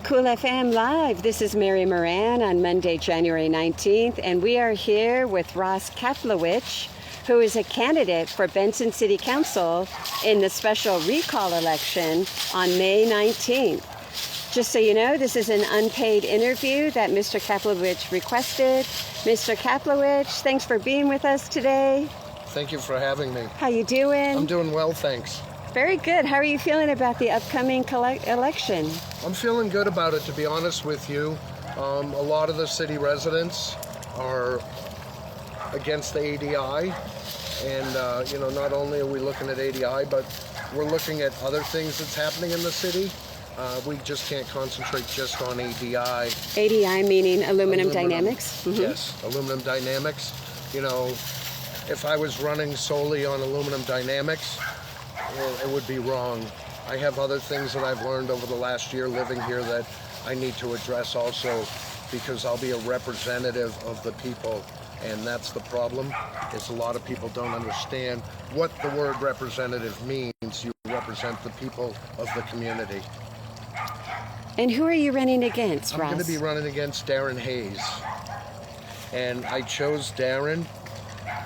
CoolFM Live. This is Mary Moran on Monday, January 19th, and we are here with ROSS KAPLOWICH, who is a candidate for Benson City Council in the special recall election on May 19th. Just so you know, this is an unpaid interview that Mr. Kaplowicz requested. Mr. Kaplowicz, thanks for being with us today. Thank you for having me. How you doing? I'm doing well, thanks. Very good. How are you feeling about the upcoming election? I'm feeling good about it, to be honest with you. A lot of the city residents are against the ADI, and not only are we looking at ADI, but we're looking at other things that's happening in the city. We just can't concentrate just on ADI. ADI meaning aluminum dynamics? Mm-hmm. Yes, aluminum dynamics. You know, if I was running solely on aluminum dynamics, it would be wrong. I have other things that I've learned over the last year living here that I need to address also, because I'll be a representative of the people, and that's the problem, is a lot of people don't understand what the word representative means. You represent the people of the community. And who are you running against, Ross? I'm going to be running against Darren Hayes. And I chose Darren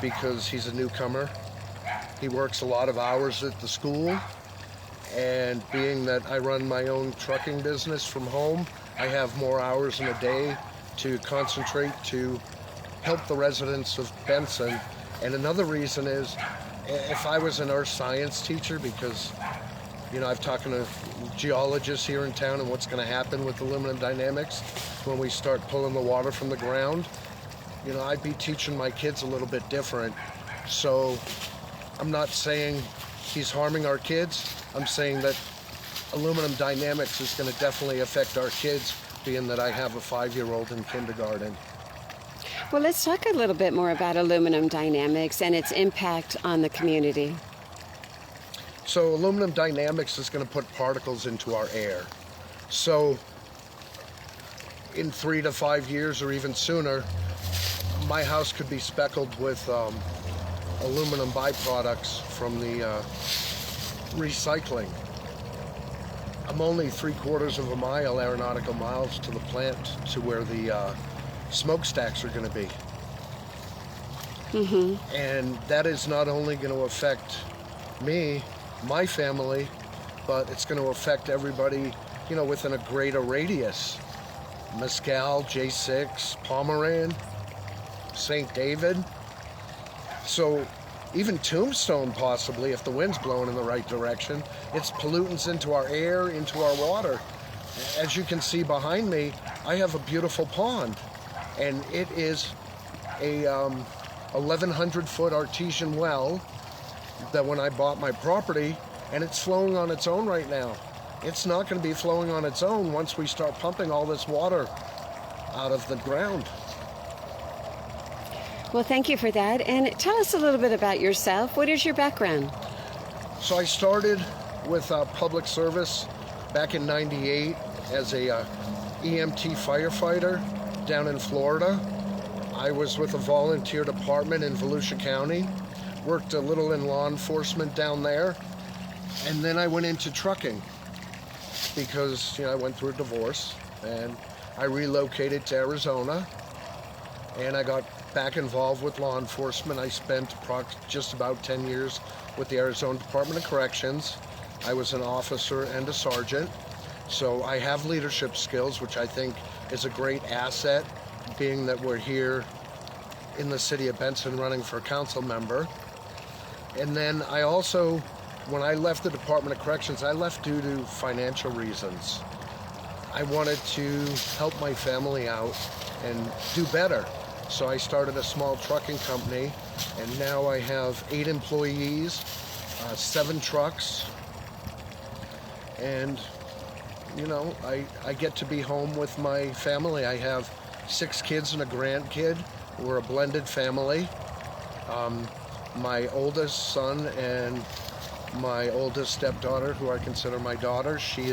because he's a newcomer. He works a lot of hours at the school, and being that I run my own trucking business from home, I have more hours in a day to concentrate to help the residents of Benson. And another reason is, if I was an earth science teacher, because I've talked to geologists here in town and what's going to happen with aluminum dynamics when we start pulling the water from the ground, I'd be teaching my kids a little bit different. So I'm not saying he's harming our kids. I'm saying that aluminum dynamics is going to definitely affect our kids, being that I have a 5-year-old in kindergarten. Well, let's talk a little bit more about aluminum dynamics and its impact on the community. So aluminum dynamics is going to put particles into our air. So in 3 to 5 years or even sooner, my house could be speckled with aluminum byproducts from the recycling. I'm only 3/4 of a mile, aeronautical miles, to the plant to where the smokestacks are going to be. Mm-hmm. And that is not only going to affect me, my family, but it's going to affect everybody, within a greater radius. Mescal, J6, Moran, St. David. So even Tombstone, possibly, if the wind's blowing in the right direction, it's pollutants into our air, into our water. As you can see behind me, I have a beautiful pond, and it is a 1,100-foot artesian well that when I bought my property, and it's flowing on its own right now. It's not going to be flowing on its own once we start pumping all this water out of the ground. Well, thank you for that. And tell us a little bit about yourself. What is your background? So I started with public service back in '98 as a EMT firefighter down in Florida. I was with a volunteer department in Volusia County, worked a little in law enforcement down there, and then I went into trucking because I went through a divorce, and I relocated to Arizona, and I got back involved with law enforcement. I spent just about 10 years with the Arizona Department of Corrections. I was an officer and a sergeant, so I have leadership skills, which I think is a great asset, being that we're here in the city of Benson running for a council member. And then I also, when I left the Department of Corrections, I left due to financial reasons. I wanted to help my family out and do better. So I started a small trucking company, and now I have 8 employees, 7 trucks, and I get to be home with my family. I have 6 kids and a grandkid. We're a blended family. My oldest son and my oldest stepdaughter, who I consider my daughter, she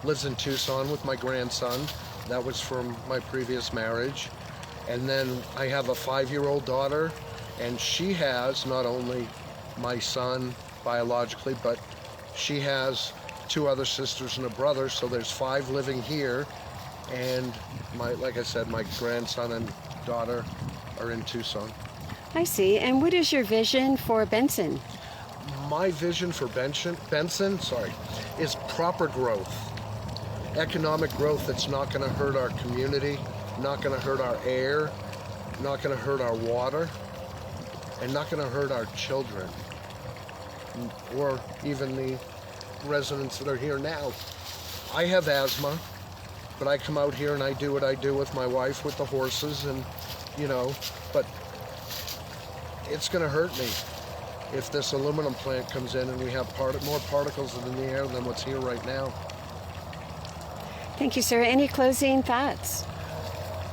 lives in Tucson with my grandson. That was from my previous marriage. And then I have a 5-year-old daughter, and she has not only my son biologically, but she has 2 other sisters and a brother, so there's 5 living here. And like I said, my grandson and daughter are in Tucson. I see. And what is your vision for Benson? My vision for Benson, is proper growth. Economic growth that's not going to hurt our community, not going to hurt our air, not going to hurt our water, and not going to hurt our children, or even the residents that are here now. I have asthma, but I come out here and I do what I do with my wife with the horses, and but it's going to hurt me if this aluminum plant comes in and we have more particles in the air than what's here right now. Thank you, sir. Any closing thoughts?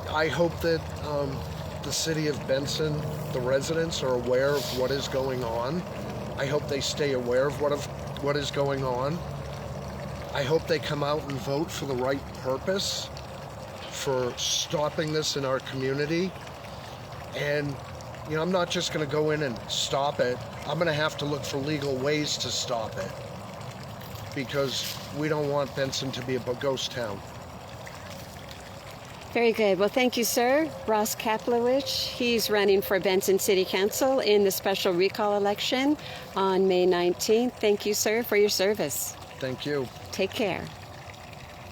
I hope that the city of Benson, the residents, are aware of what is going on. I hope they stay aware of what is going on. I hope they come out and vote for the right purpose for stopping this in our community. And I'm not just going to go in and stop it. I'm going to have to look for legal ways to stop it, because we don't want Benson to be a ghost town. Very good. Well, thank you, sir. Ross Kaplowicz, he's running for Benson City Council in the special recall election on May 19th. Thank you, sir, for your service. Thank you. Take care.